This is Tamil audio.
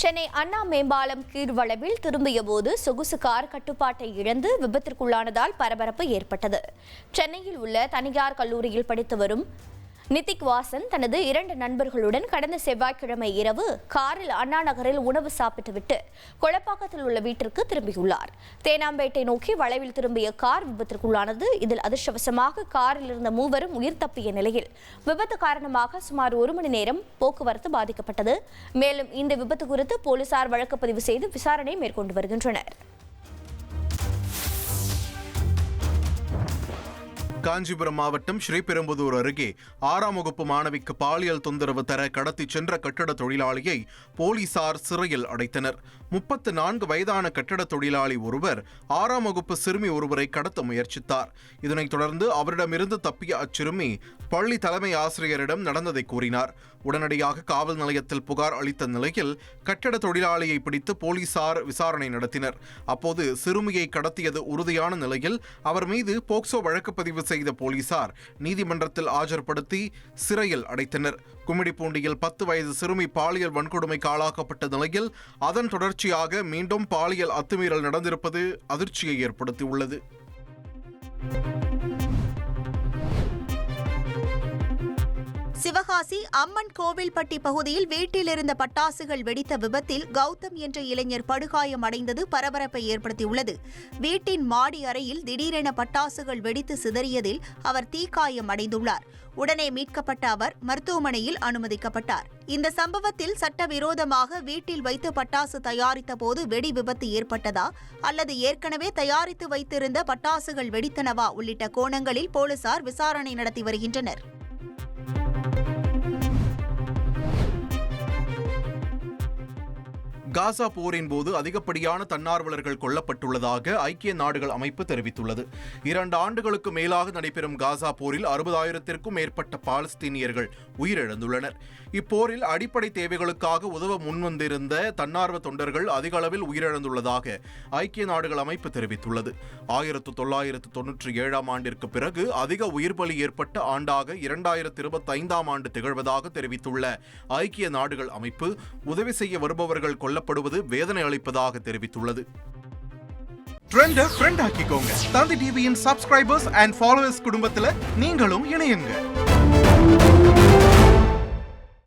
சென்னை அண்ணா மேம்பாலம் கீழ்வளவில் திரும்பிய போது சொகுசு கார் கட்டுப்பாட்டை இழந்து விபத்திற்குள்ளானதால் பரபரப்பு ஏற்பட்டது. சென்னையில் உள்ள தனியார் கல்லூரியில் படித்து வரும் நிதிக் வாசன் தனது 2 நண்பர்களுடன் கடந்த செவ்வாய்க்கிழமை இரவு காரில் அண்ணா நகரில் உணவு சாப்பிட்டுவிட்டு கொளப்பாக்கத்தில் உள்ள வீட்டிற்கு திரும்பியுள்ளார். தேனாம்பேட்டை நோக்கி வளைவில் திரும்பிய கார் விபத்திற்குள்ளானது. இதில் அதிர்ஷ்டவசமாக காரில் இருந்த மூவரும் உயிர் தப்பிய நிலையில் விபத்து காரணமாக சுமார் 1 மணி நேரம் போக்குவரத்து பாதிக்கப்பட்டது. மேலும் இந்த விபத்து குறித்து போலீசார் வழக்கு பதிவு செய்து விசாரணை மேற்கொண்டு வருகின்றனர். காஞ்சிபுரம் மாவட்டம் ஸ்ரீபெரும்புதூர் அருகே 6ஆம் வகுப்பு மாணவிக்கு பாலியல் தொந்தரவு தர கடத்தி சென்ற கட்டட தொழிலாளியை போலீசார் சிறையில் அடைத்தனர். 34 வயதான கட்டட தொழிலாளி ஒருவர் 6ஆம் வகுப்பு சிறுமி ஒருவரை கடத்த முயற்சித்தார். இதனைத் தொடர்ந்து அவரிடமிருந்து தப்பிய அச்சிறுமி பள்ளி தலைமை ஆசிரியரிடம் நடந்ததை கூறினார். உடனடியாக காவல் நிலையத்தில் புகார் அளித்த நிலையில் கட்டட தொழிலாளியை பிடித்து போலீசார் விசாரணை நடத்தினர். அப்போது சிறுமியை கடத்தியது உறுதியான நிலையில் அவர் மீது போக்சோ வழக்கு பதிவு செய்த போலீசார் நீதிமன்றத்தில் ஆஜர்படுத்தி சிறையில் அடைத்தனர். கும்மிடிப்பூண்டியில் 10 வயது சிறுமி பாலியல் வன்கொடுமைக்கு ஆளாக்கப்பட்ட நிலையில் அதன் தொடர்ச்சியாக மீண்டும் பாலியல் அத்துமீறல் நடந்திருப்பது அதிர்ச்சியை ஏற்படுத்தியுள்ளது. சிவகாசி அம்மன் கோவில்பட்டி பகுதியில் வீட்டில் இருந்த பட்டாசுகள் வெடித்த விபத்தில் கௌதம் என்ற இளைஞர் படுகாயம் அடைந்தது பரபரப்பை ஏற்படுத்தியுள்ளது. வீட்டின் மாடி அறையில் திடீரென பட்டாசுகள் வெடித்து சிதறியதில் அவர் தீக்காயம் அடைந்துள்ளார். உடனே மீட்கப்பட்ட அவர் மருத்துவமனையில் அனுமதிக்கப்பட்டார். இந்த சம்பவத்தில் சட்டவிரோதமாக வீட்டில் வைத்து பட்டாசு தயாரித்த போது வெடி விபத்து ஏற்பட்டதா அல்லது ஏற்கனவே தயாரித்து வைத்திருந்த பட்டாசுகள் வெடித்தனவா உள்ளிட்ட கோணங்களில் போலீசார் விசாரணை நடத்தி வருகின்றனர். காசா போரின் போது அதிகப்படியான தன்னார்வலர்கள் கொல்லப்பட்டுள்ளதாக ஐக்கிய நாடுகள் அமைப்பு தெரிவித்துள்ளது. 2 ஆண்டுகளுக்கு மேலாக நடைபெறும் காசா போரில் 60,000த்திற்கும் மேற்பட்ட பாலஸ்தீனியர்கள் உயிரிழந்துள்ளனர். இப்போரில் அடிப்படை தேவைகளுக்காக உதவ முன்வந்திருந்த தன்னார்வ தொண்டர்கள் அதிக அளவில் உயிரிழந்துள்ளதாக ஐக்கிய நாடுகள் அமைப்பு தெரிவித்துள்ளது. 1997ஆம் ஆண்டிற்கு பிறகு அதிக உயிர்பலி ஏற்பட்ட ஆண்டாக 2025ஆம் ஆண்டு திகழ்வதாக தெரிவித்துள்ள ஐக்கிய நாடுகள் அமைப்பு உதவி செய்ய வருபவர்கள் கொல்லப்படுவது வேதனை அளிப்பதாக தெரிவித்துள்ளது. ட்ரெண்டை ஃப்ரெண்ட் ஆக்கிக்கோங்க. தந்தி டிவியின் சப்ஸ்கிரைபர்ஸ் அண்ட் ஃபாலோவர்ஸ் குடும்பத்தில் நீங்களும் இணையுங்க.